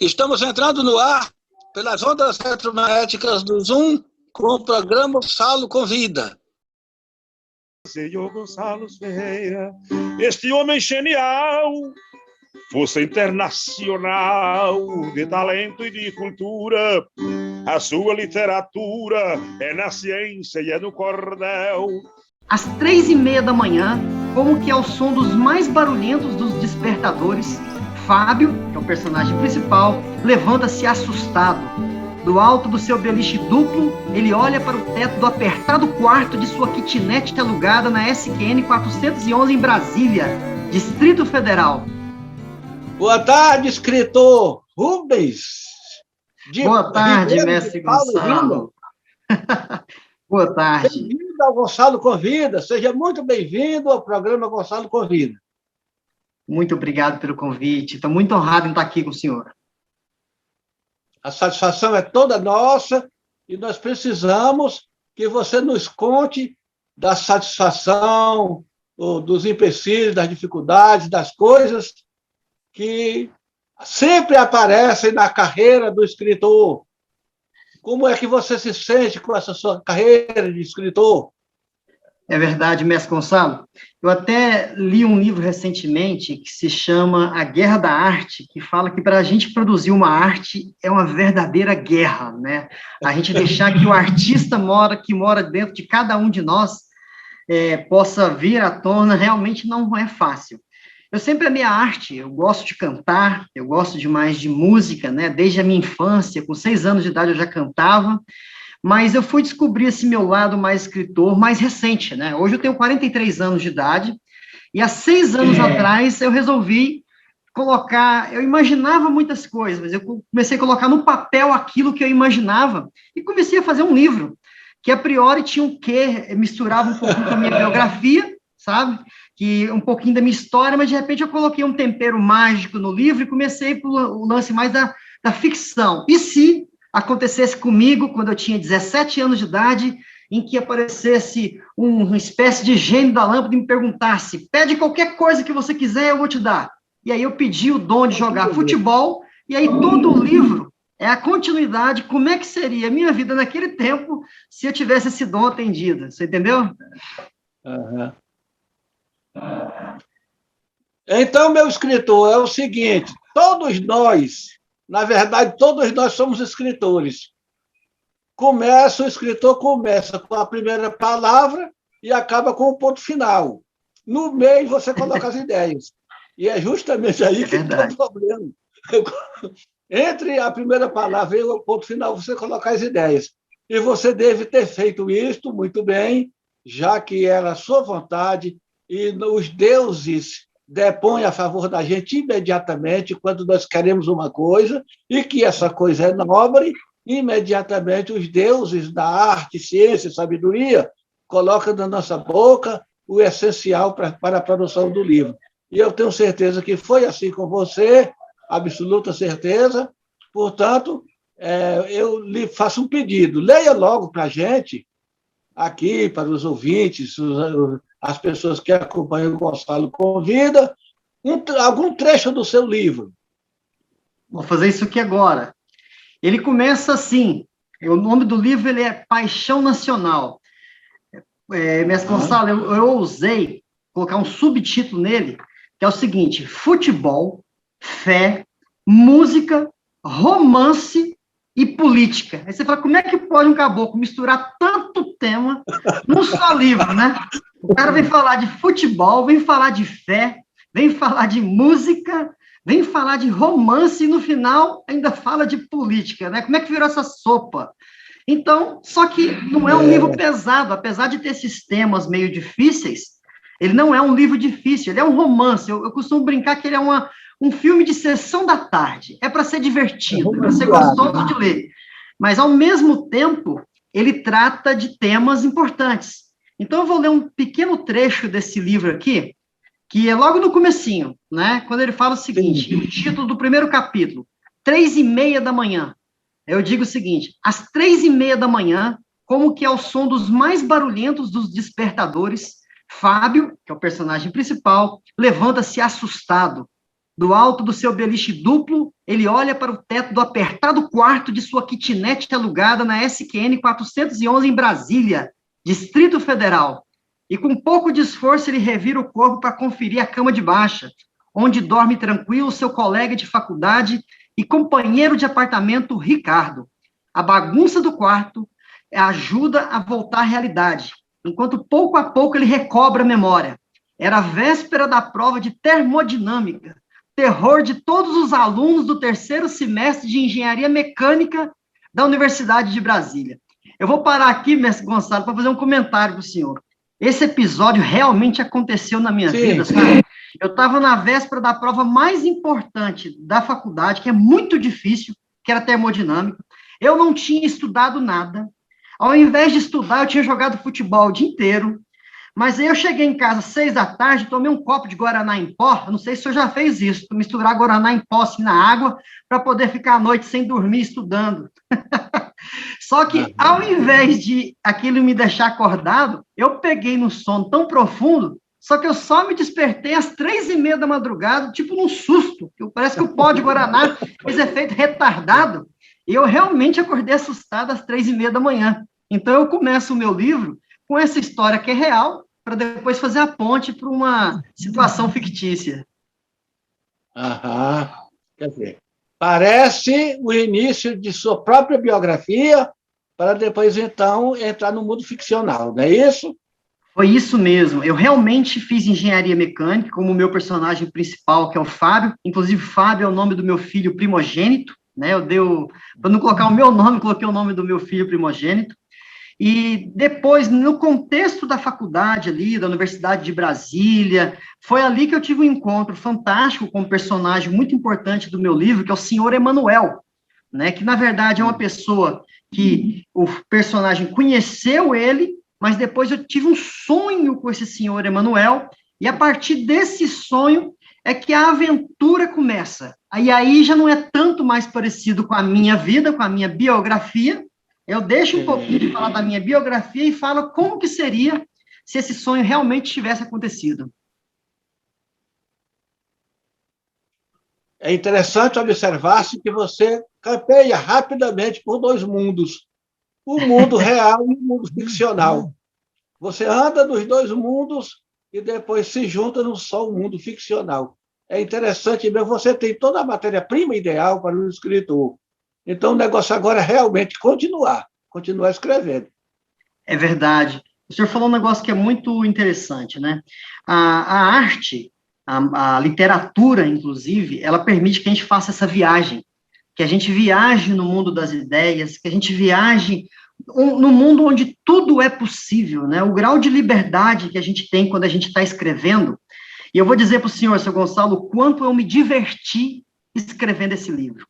Estamos entrando no ar pelas ondas eletromagnéticas do Zoom com o programa Gonçalo Convida. Senhor Gonçalo Ferreira, este homem genial, força internacional de talento e de cultura. A sua literatura é na ciência e é no cordel. Às 3h30 da manhã, como que ao som dos mais barulhentos dos despertadores, Fábio, que é o personagem principal, levanta-se assustado. Do alto do seu beliche duplo, ele olha para o teto do apertado quarto de sua kitnet alugada na SQN 411 em Brasília, Distrito Federal. Boa tarde, escritor Rubens. Boa tarde, mestre Gonçalo. Boa tarde. Bem-vindo ao Gonçalo Convida. Seja muito bem-vindo ao programa Gonçalo Convida. Muito obrigado pelo convite. Estou muito honrado em estar aqui com o senhor. A satisfação é toda nossa e nós precisamos que você nos conte da satisfação, dos empecilhos, das dificuldades, das coisas que sempre aparecem na carreira do escritor. Como é que você se sente com essa sua carreira de escritor? É verdade, mestre Gonçalo. Eu até li um livro recentemente que se chama A Guerra da Arte, que fala que para a gente produzir uma arte é uma verdadeira guerra, né? A gente deixar que o artista que mora dentro de cada um de nós possa vir à tona, realmente não é fácil. Eu sempre amei a arte, eu gosto de cantar, eu gosto demais de música, né? Desde a minha infância, com 6 anos de idade eu já cantava, mas eu fui descobrir esse meu lado mais escritor mais recente, né? Hoje eu tenho 43 anos de idade, e há 6 anos atrás eu resolvi colocar, eu imaginava muitas coisas, mas eu comecei a colocar no papel aquilo que eu imaginava, e comecei a fazer um livro, que a priori tinha um quê, misturava um pouquinho com a minha biografia, sabe? Que um pouquinho da minha história, mas de repente eu coloquei um tempero mágico no livro e comecei pelo lance mais da ficção. E se acontecesse comigo, quando eu tinha 17 anos de idade, em que aparecesse uma espécie de gênio da lâmpada e me perguntasse, pede qualquer coisa que você quiser, eu vou te dar. E aí eu pedi o dom de jogar futebol, e aí todo o livro é a continuidade, como é que seria a minha vida naquele tempo se eu tivesse esse dom atendido. Você entendeu? Uhum. Então, meu escritor, é o seguinte, todos nós, na verdade, todos nós somos escritores. O escritor começa com a primeira palavra e acaba com o ponto final. No meio, você coloca as ideias. E é justamente aí que está o problema. Entre a primeira palavra e o ponto final, você coloca as ideias. E você deve ter feito isto muito bem, já que era a sua vontade, e os deuses depõem a favor da gente imediatamente quando nós queremos uma coisa, e que essa coisa é nobre, imediatamente os deuses da arte, ciência e sabedoria colocam na nossa boca o essencial para a produção do livro. E eu tenho certeza que foi assim com você, absoluta certeza. Portanto, eu lhe faço um pedido, leia logo para a gente, aqui, para os ouvintes, as pessoas que acompanham o Gonçalo Convida, algum trecho do seu livro. Vou fazer isso aqui agora. Ele começa assim, o nome do livro ele é Paixão Nacional. Mestre Gonçalo, eu ousei colocar um subtítulo nele, que é o seguinte, futebol, fé, música, romance e política. Aí você fala, como é que pode um caboclo misturar tanto tema num só livro, né? O cara vem falar de futebol, vem falar de fé, vem falar de música, vem falar de romance e no final ainda fala de política, né? Como é que virou essa sopa? Então, só que não é um livro pesado, apesar de ter esses temas meio difíceis, ele não é um livro difícil, ele é um romance. Eu costumo brincar que ele é um filme de sessão da tarde. É para ser divertido, é para ser gostoso de ler. Mas, ao mesmo tempo, ele trata de temas importantes. Então, eu vou ler um pequeno trecho desse livro aqui, que é logo no comecinho, né? Quando ele fala o seguinte, o título do primeiro capítulo, 3h30 da manhã. Eu digo o seguinte, às 3h30 da manhã, como que ao som dos mais barulhentos dos despertadores, Fábio, que é o personagem principal, levanta-se assustado. Do alto do seu beliche duplo, ele olha para o teto do apertado quarto de sua kitnet alugada na SQN 411 em Brasília, Distrito Federal. E com pouco de esforço ele revira o corpo para conferir a cama de baixa, onde dorme tranquilo seu colega de faculdade e companheiro de apartamento, Ricardo. A bagunça do quarto ajuda a voltar à realidade, enquanto pouco a pouco ele recobra a memória. Era a véspera da prova de termodinâmica, terror de todos os alunos do terceiro semestre de engenharia mecânica da Universidade de Brasília. Eu vou parar aqui, mestre Gonçalo, para fazer um comentário para o senhor. Esse episódio realmente aconteceu na minha vida, sabe? Eu estava na véspera da prova mais importante da faculdade, que é muito difícil, que era termodinâmica. Eu não tinha estudado nada. Ao invés de estudar, eu tinha jogado futebol o dia inteiro. Mas aí eu cheguei em casa às 6 da tarde, tomei um copo de Guaraná em pó. Eu não sei se o senhor já fez isso, misturar Guaraná em pó assim, na água, para poder ficar à noite sem dormir estudando. Só que, ao invés de aquilo me deixar acordado, eu peguei no sono tão profundo, só que eu só me despertei às 3h30 da madrugada, tipo num susto. Parece que o pó de Guaraná fez efeito retardado, e eu realmente acordei assustado às 3h30 da manhã. Então, eu começo o meu livro com essa história que é real, para depois fazer a ponte para uma situação fictícia. Aham. Quer dizer, parece o início de sua própria biografia, para depois, então, entrar no mundo ficcional, não é isso? Foi isso mesmo. Eu realmente fiz engenharia mecânica, como o meu personagem principal, que é o Fábio. Inclusive, Fábio é o nome do meu filho primogênito, né? Para não colocar o meu nome, coloquei o nome do meu filho primogênito. E depois, no contexto da faculdade ali, da Universidade de Brasília, foi ali que eu tive um encontro fantástico com um personagem muito importante do meu livro, que é o senhor Emanuel, né, que na verdade é uma pessoa que o personagem conheceu ele, mas depois eu tive um sonho com esse senhor Emanuel, e a partir desse sonho é que a aventura começa. Aí já não é tanto mais parecido com a minha vida, com a minha biografia. Eu deixo um pouquinho de falar da minha biografia e falo como que seria se esse sonho realmente tivesse acontecido. É interessante observar-se que você campeia rapidamente por dois mundos, o mundo real e o mundo ficcional. Você anda nos dois mundos e depois se junta no só o mundo ficcional. É interessante mesmo, você tem toda a matéria-prima ideal para um escritor. Então, o negócio agora é realmente continuar escrevendo. É verdade. O senhor falou um negócio que é muito interessante, né? A arte, a literatura, inclusive, ela permite que a gente faça essa viagem, que a gente viaje no mundo das ideias, que a gente viaje no mundo onde tudo é possível, né? O grau de liberdade que a gente tem quando a gente está escrevendo. E eu vou dizer para o senhor, seu Gonçalo, o quanto eu me diverti escrevendo esse livro.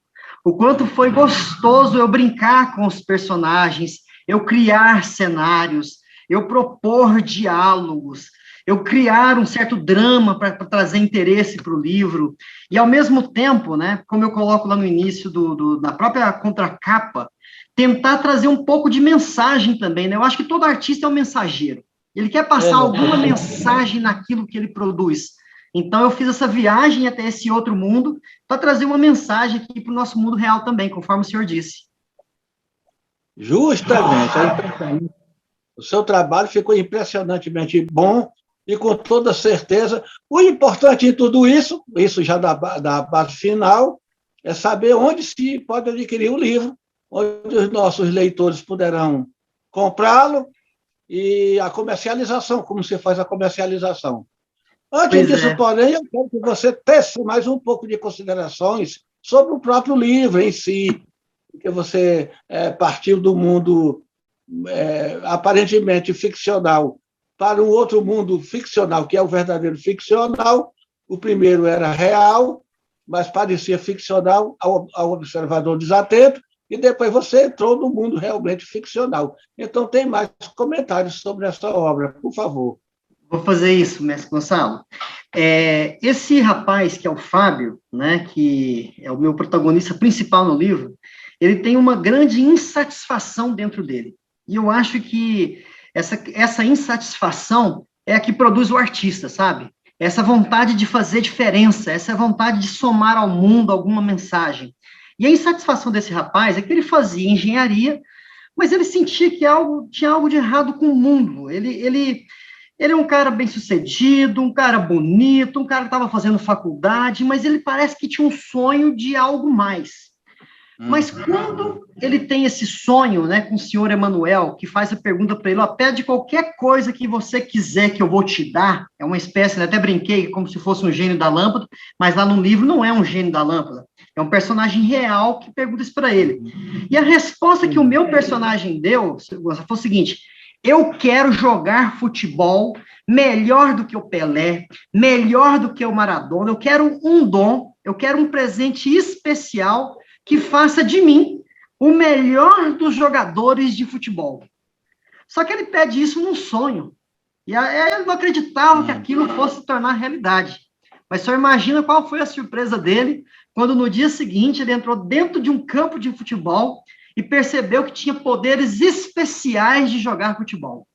O quanto foi gostoso eu brincar com os personagens, eu criar cenários, eu propor diálogos, eu criar um certo drama para trazer interesse para o livro, e ao mesmo tempo, né, como eu coloco lá no início da própria contracapa, tentar trazer um pouco de mensagem também, né? Eu acho que todo artista é um mensageiro, ele quer passar alguma mensagem naquilo que ele produz. Então, eu fiz essa viagem até esse outro mundo para trazer uma mensagem aqui para o nosso mundo real também, conforme o senhor disse. Justamente. O seu trabalho ficou impressionantemente bom e, com toda certeza, o importante em tudo isso já da base final, é saber onde se pode adquirir o livro, onde os nossos leitores poderão comprá-lo e a comercialização, como se faz a comercialização. Antes disso, porém, eu quero que você teste mais um pouco de considerações sobre o próprio livro em si, porque você partiu do mundo aparentemente ficcional para um outro mundo ficcional, que é o verdadeiro ficcional. O primeiro era real, mas parecia ficcional ao observador desatento, e depois você entrou no mundo realmente ficcional. Então, tem mais comentários sobre essa obra, por favor. Vou fazer isso, mestre Gonçalo. Esse rapaz, que é o Fábio, né, que é o meu protagonista principal no livro, ele tem uma grande insatisfação dentro dele. E eu acho que essa insatisfação é a que produz o artista, sabe? essa vontade de fazer diferença, essa vontade de somar ao mundo alguma mensagem. E a insatisfação desse rapaz é que ele fazia engenharia, mas ele sentia que tinha algo de errado com o mundo. Ele é um cara bem-sucedido, um cara bonito, um cara que estava fazendo faculdade, mas ele parece que tinha um sonho de algo mais. Mas quando ele tem esse sonho, né, com o senhor Emanuel, que faz a pergunta para ele, ó, pede qualquer coisa que você quiser que eu vou te dar, é uma espécie, né, até brinquei, como se fosse um gênio da lâmpada, mas lá no livro não é um gênio da lâmpada, é um personagem real que pergunta isso para ele. E a resposta que o meu personagem deu foi o seguinte: eu quero jogar futebol melhor do que o Pelé, melhor do que o Maradona, eu quero um dom, eu quero um presente especial que faça de mim o melhor dos jogadores de futebol. Só que ele pede isso num sonho. E ele não acreditava que aquilo fosse se tornar realidade. Mas só imagina qual foi a surpresa dele quando no dia seguinte ele entrou dentro de um campo de futebol e percebeu que tinha poderes especiais de jogar futebol.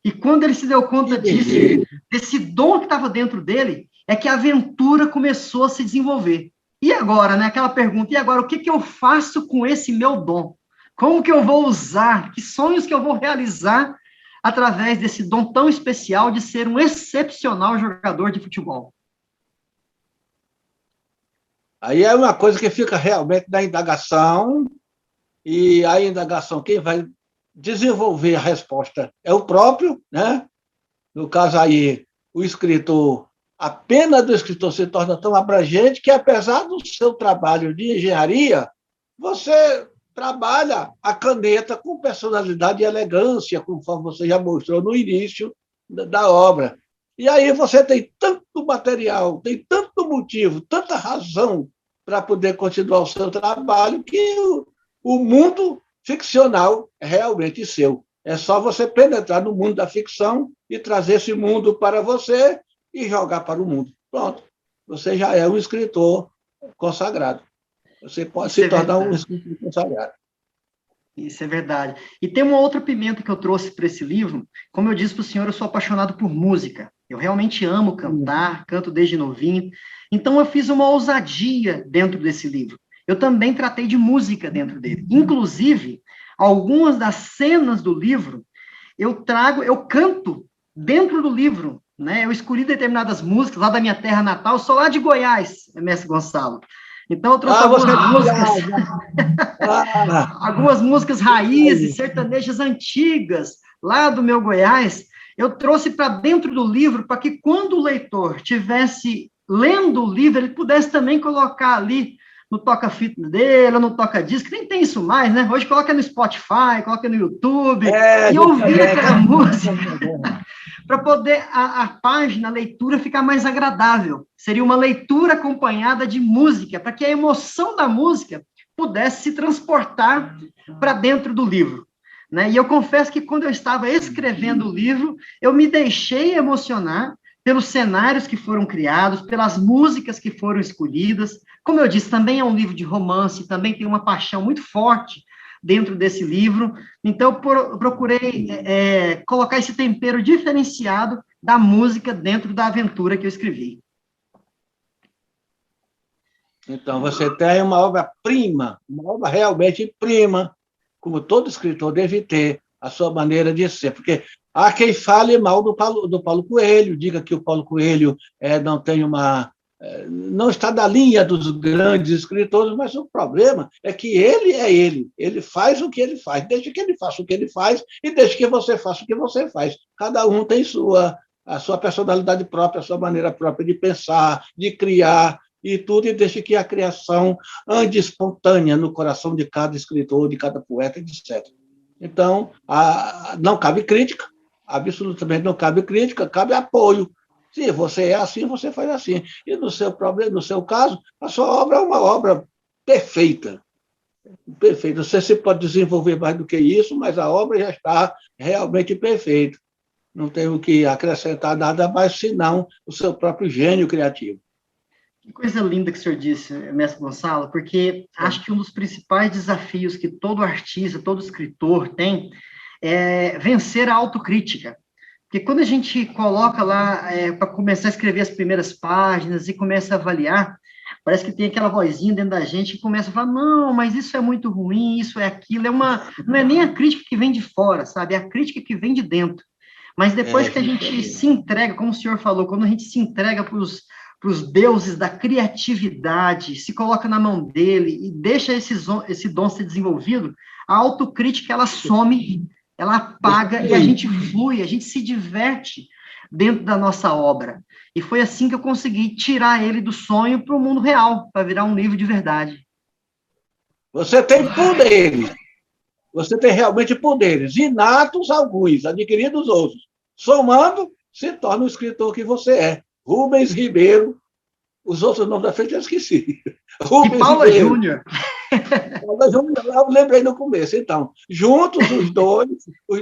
E quando ele se deu conta disso, desse dom que estava dentro dele, é que a aventura começou a se desenvolver. E agora, né? Aquela pergunta, e agora, o que eu faço com esse meu dom? Como que eu vou usar? Que sonhos que eu vou realizar através desse dom tão especial de ser um excepcional jogador de futebol? Aí é uma coisa que fica realmente na indagação, e a indagação, quem vai desenvolver a resposta é o próprio, né? No caso aí, o escritor. A pena do escritor se torna tão abrangente que, apesar do seu trabalho de engenharia, você trabalha a caneta com personalidade e elegância, conforme você já mostrou no início da obra. E aí você tem tanto material, tem tanto motivo, tanta razão para poder continuar o seu trabalho, que o mundo ficcional é realmente seu. É só você penetrar no mundo da ficção e trazer esse mundo para você e jogar para o mundo. Pronto. Você já é um escritor consagrado. Você pode se tornar um escritor consagrado. Isso é verdade. E tem uma outra pimenta que eu trouxe para esse livro. Como eu disse para o senhor, eu sou apaixonado por música. Eu realmente amo cantar, canto desde novinho. Então, eu fiz uma ousadia dentro desse livro. Eu também tratei de música dentro dele. Inclusive, algumas das cenas do livro, eu canto dentro do livro, né? Eu escolhi determinadas músicas lá da minha terra natal, eu sou lá de Goiás, mestre Gonçalo. Então, eu trouxe algumas músicas raízes, sertanejas antigas, lá do meu Goiás, eu trouxe para dentro do livro, para que quando o leitor estivesse lendo o livro, ele pudesse também colocar ali no toca-fita dele, ou no toca-disco, nem tem isso mais, né? Hoje coloca no Spotify, coloca no YouTube, e ouvir aquela música, para poder a página, a leitura ficar mais agradável. Seria uma leitura acompanhada de música, para que a emoção da música pudesse se transportar para dentro do livro. Né? E eu confesso que quando eu estava escrevendo o livro, eu me deixei emocionar pelos cenários que foram criados, pelas músicas que foram escolhidas. Como eu disse, também é um livro de romance, também tem uma paixão muito forte dentro desse livro. Então, eu procurei colocar esse tempero diferenciado da música dentro da aventura que eu escrevi. Então, você tem uma obra-prima, uma obra realmente prima, como todo escritor deve ter a sua maneira de ser, porque há quem fale mal do Paulo Coelho, diga que o Paulo Coelho não está na linha dos grandes escritores, mas o problema é que ele faz o que ele faz, deixa que ele faça o que ele faz e deixa que você faça o que você faz. Cada um tem a sua personalidade própria, a sua maneira própria de pensar, de criar e tudo, e deixa que a criação ande espontânea no coração de cada escritor, de cada poeta, etc. Então, não cabe crítica, absolutamente não cabe crítica, cabe apoio. Se você é assim, você faz assim. E no seu caso, a sua obra é uma obra perfeita. Perfeita. Você pode desenvolver mais do que isso, mas a obra já está realmente perfeita. Não tem o que acrescentar nada mais, senão o seu próprio gênio criativo. Que coisa linda que o senhor disse, mestre Gonçalo, porque acho que um dos principais desafios que todo artista, todo escritor tem é vencer a autocrítica. Porque quando a gente coloca lá para começar a escrever as primeiras páginas e começa a avaliar, parece que tem aquela vozinha dentro da gente que começa a falar, não, mas isso é muito ruim, isso é aquilo, não é nem a crítica que vem de fora, sabe? É a crítica que vem de dentro. Mas depois que a gente se entrega, como o senhor falou, quando a gente se entrega para os deuses da criatividade, se coloca na mão dele e deixa esse dom ser desenvolvido, a autocrítica, ela some, ela apaga e a gente flui, a gente se diverte dentro da nossa obra. E foi assim que eu consegui tirar ele do sonho para o mundo real, para virar um livro de verdade. Você tem poderes. Você tem realmente poderes, inatos alguns, adquiridos outros. Somando, se torna o escritor que você é. Rubens Ribeiro, os outros nomes da frente eu esqueci. Rubens e Paula Ribeiro. Júnior. Eu lembrei no começo, então. Juntos os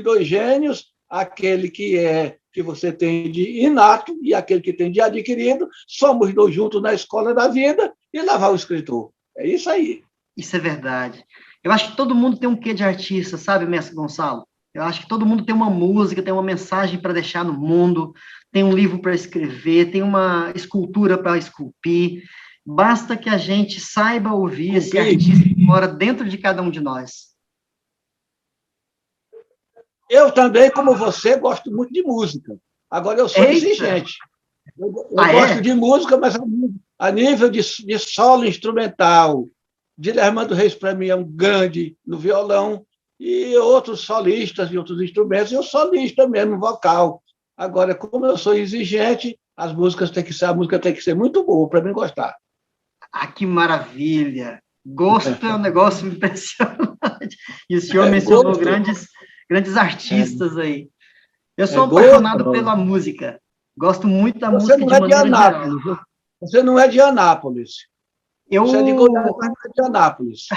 dois gênios, aquele que você tem de inato e aquele que tem de adquirido, somos dois juntos na escola da vida e lá vai o escritor. É isso aí. Isso é verdade. Eu acho que todo mundo tem um quê de artista, sabe, mestre Gonçalo? Eu acho que todo mundo tem uma música, tem uma mensagem para deixar no mundo, tem um livro para escrever, tem uma escultura para esculpir. Basta que a gente saiba ouvir esse artista que mora dentro de cada um de nós. Eu também, como você, gosto muito de música. Agora, eu sou exigente. Eu gosto de música, mas a nível de solo instrumental. Dilermando Reis, para mim, é um grande no violão, e outros solistas de outros instrumentos, e eu solista mesmo, vocal. Agora, como eu sou exigente, a música tem que ser muito boa para mim gostar. Ah, que maravilha! Gosto é um negócio impressionante. E o senhor mencionou grandes artistas aí. Eu sou apaixonado pela música. Gosto muito da música de maneira geral. Você não é de Anápolis. Você é de Goiás, mas não é de Anápolis.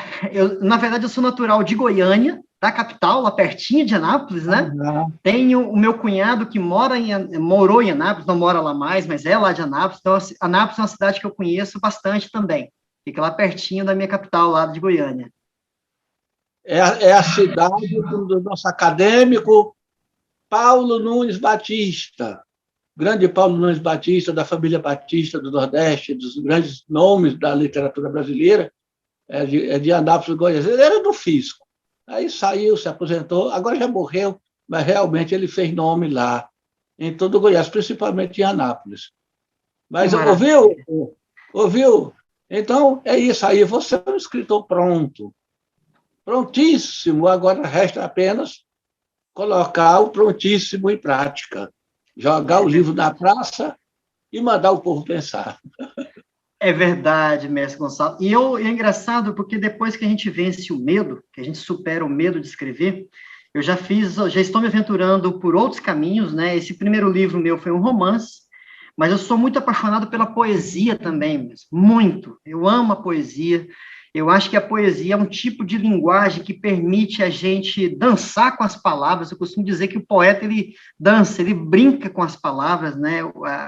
Na verdade, eu sou natural de Goiânia, da capital, lá pertinho de Anápolis, né? Tenho o meu cunhado que morou em Anápolis, não mora lá mais, mas é lá de Anápolis. Então, Anápolis é uma cidade que eu conheço bastante também. Fica lá pertinho da minha capital, lá de Goiânia. É a cidade do nosso acadêmico Paulo Nunes Batista. Grande Paulo Nunes Batista, da família Batista do Nordeste, dos grandes nomes da literatura brasileira, é de Anápolis, Goiás. Ele era do Fisco. Aí saiu, se aposentou, agora já morreu, mas realmente ele fez nome lá, em todo o Goiás, principalmente em Anápolis. Mas ouviu? Então, é isso aí. Você é um escritor pronto. Prontíssimo. Agora resta apenas colocar o prontíssimo em prática. Jogar o livro na praça e mandar o povo pensar. É verdade, mestre Gonçalo. E é engraçado porque depois que a gente vence o medo, que a gente supera o medo de escrever, eu já estou me aventurando por outros caminhos, né? Esse primeiro livro meu foi um romance, mas eu sou muito apaixonado pela poesia também, muito. Eu amo a poesia. Eu acho que a poesia é um tipo de linguagem que permite a gente dançar com as palavras. Eu costumo dizer que o poeta, ele dança, ele brinca com as palavras, né?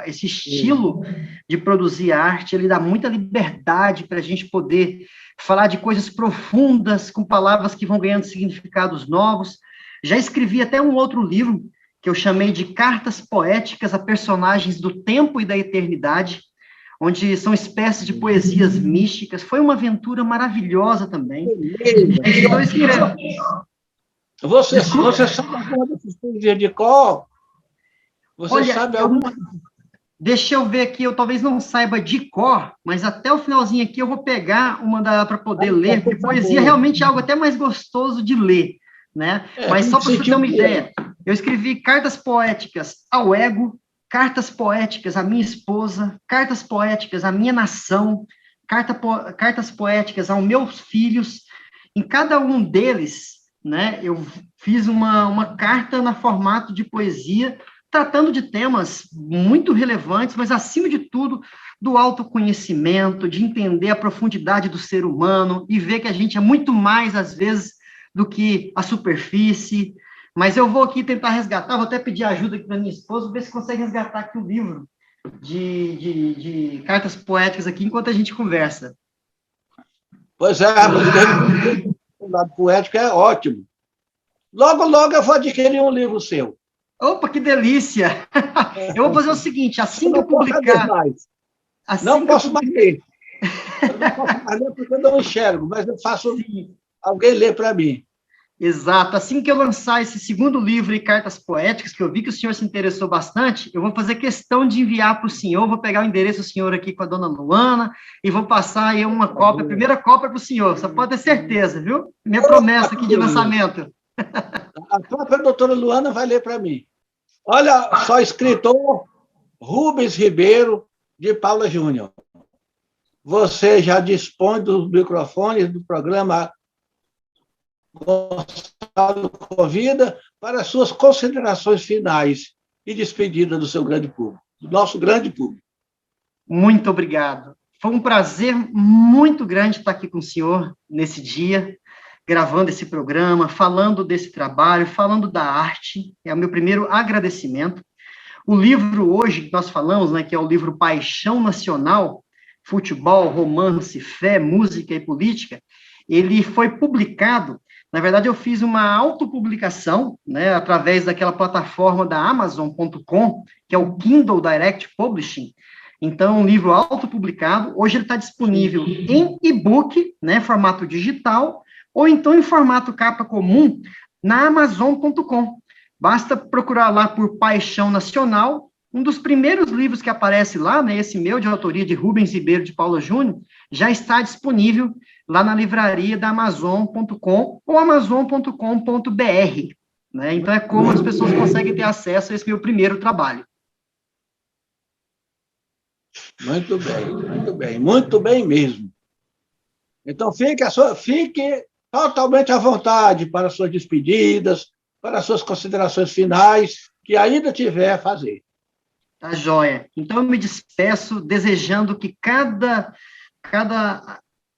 Esse estilo de produzir arte, ele dá muita liberdade para a gente poder falar de coisas profundas, com palavras que vão ganhando significados novos. Já escrevi até um outro livro, que eu chamei de Cartas Poéticas a Personagens do Tempo e da Eternidade, onde são espécies de poesias místicas. Foi uma aventura maravilhosa também. Você sabe alguma dessas poesias de cor? Você sabe alguma? Deixa eu ver aqui, eu talvez não saiba de cor, mas até o finalzinho aqui eu vou pegar uma para poder ler, porque poesia realmente é algo até mais gostoso de ler, né? Mas só para você ter uma ideia, eu escrevi cartas poéticas ao ego, cartas poéticas à minha esposa, cartas poéticas à minha nação, cartas poéticas aos meus filhos. Em cada um deles, né, eu fiz uma carta no formato de poesia, tratando de temas muito relevantes, mas, acima de tudo, do autoconhecimento, de entender a profundidade do ser humano e ver que a gente é muito mais, às vezes, do que a superfície. Mas eu vou aqui tentar resgatar, vou até pedir ajuda aqui da minha esposa, ver se consegue resgatar aqui o livro de cartas poéticas aqui, enquanto a gente conversa. Pois é, o lado poético é ótimo. Logo eu vou adquirir um livro seu. Opa, que delícia! Eu vou fazer o seguinte, assim que eu não posso publicar... mais. Assim Não que posso mais ler. Eu não posso mais ler porque eu não enxergo, mas eu faço Sim, alguém ler para mim. exato. Assim que eu lançar esse segundo livro e Cartas Poéticas, que eu vi que o senhor se interessou bastante, eu vou fazer questão de enviar para o senhor, vou pegar o endereço do senhor aqui com a dona Luana e vou passar aí uma cópia, a primeira cópia para o senhor, só pode ter certeza, viu? Minha promessa aqui de lançamento. A própria doutora Luana vai ler para mim. Olha, só escritor Rubens Ribeiro, de Paula Júnior. Você já dispõe dos microfones do programa Gonçalo Convida para suas considerações finais e despedida do seu grande público, do nosso grande público. Muito obrigado. Foi um prazer muito grande estar aqui com o senhor nesse dia, gravando esse programa, falando desse trabalho, falando da arte. É o meu primeiro agradecimento. O livro hoje que nós falamos, né, que é o livro Paixão Nacional, Futebol, Romance, Fé, Música e Política, ele foi publicado, na verdade eu fiz uma autopublicação, né, através daquela plataforma da Amazon.com, que é o Kindle Direct Publishing. Então, um livro autopublicado, hoje ele está disponível em e-book, né, formato digital, ou então em formato capa comum, na Amazon.com. Basta procurar lá por Paixão Nacional. Um dos primeiros livros que aparece lá, né, esse meu, de autoria de Rubens Ribeiro de Paula Júnior, já está disponível lá na livraria da Amazon.com ou Amazon.com.br. Né? Então, é como as pessoas conseguem ter acesso a esse meu primeiro trabalho. Muito bem mesmo. Então, fique totalmente à vontade para suas despedidas, para suas considerações finais, que ainda tiver a fazer. Tá joia. Então, eu me despeço desejando que cada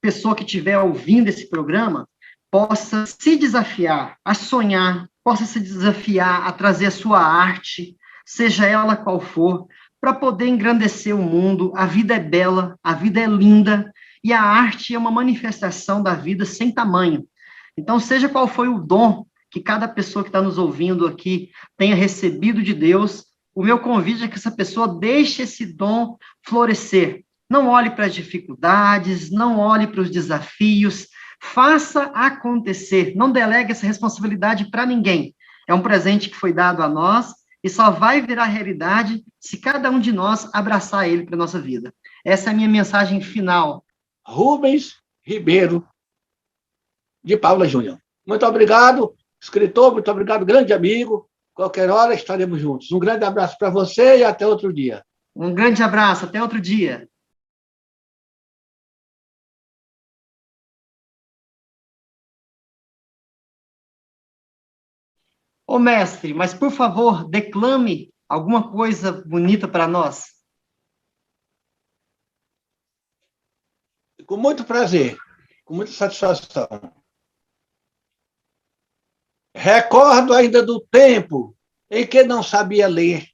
pessoa que estiver ouvindo esse programa possa se desafiar a sonhar, possa se desafiar a trazer a sua arte, seja ela qual for, para poder engrandecer o mundo. A vida é bela, a vida é linda, e a arte é uma manifestação da vida sem tamanho. Então, seja qual foi o dom que cada pessoa que está nos ouvindo aqui tenha recebido de Deus, o meu convite é que essa pessoa deixe esse dom florescer. Não olhe para as dificuldades, não olhe para os desafios, faça acontecer, não delegue essa responsabilidade para ninguém. É um presente que foi dado a nós e só vai virar realidade se cada um de nós abraçar ele para a nossa vida. Essa é a minha mensagem final. Rubens Ribeiro, de Paula Júnior. Muito obrigado, escritor, muito obrigado, grande amigo. Qualquer hora estaremos juntos. Um grande abraço para você e até outro dia. Um grande abraço, até outro dia. Ô, mestre, mas por favor, declame alguma coisa bonita para nós. Com muito prazer, com muita satisfação. Recordo ainda do tempo em que não sabia ler,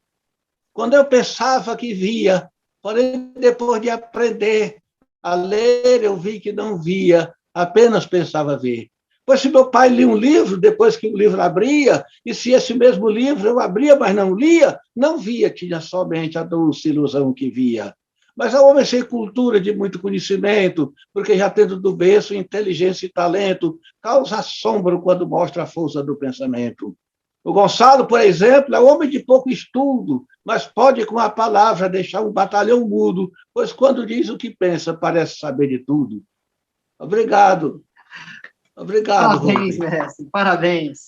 quando eu pensava que via, porém, depois de aprender a ler, eu vi que não via, apenas pensava ver. Pois se meu pai lia um livro, depois que o livro abria, e se esse mesmo livro eu abria, mas não lia, não via, tinha somente a doce ilusão que via. Mas é um homem sem cultura, de muito conhecimento, porque já tendo do berço inteligência e talento, causa assombro quando mostra a força do pensamento. O Gonçalo, por exemplo, é homem de pouco estudo, mas pode, com a palavra, deixar um batalhão mudo, pois quando diz o que pensa, parece saber de tudo. Obrigado. Obrigado, Parabéns, Rubens. mestre, parabéns.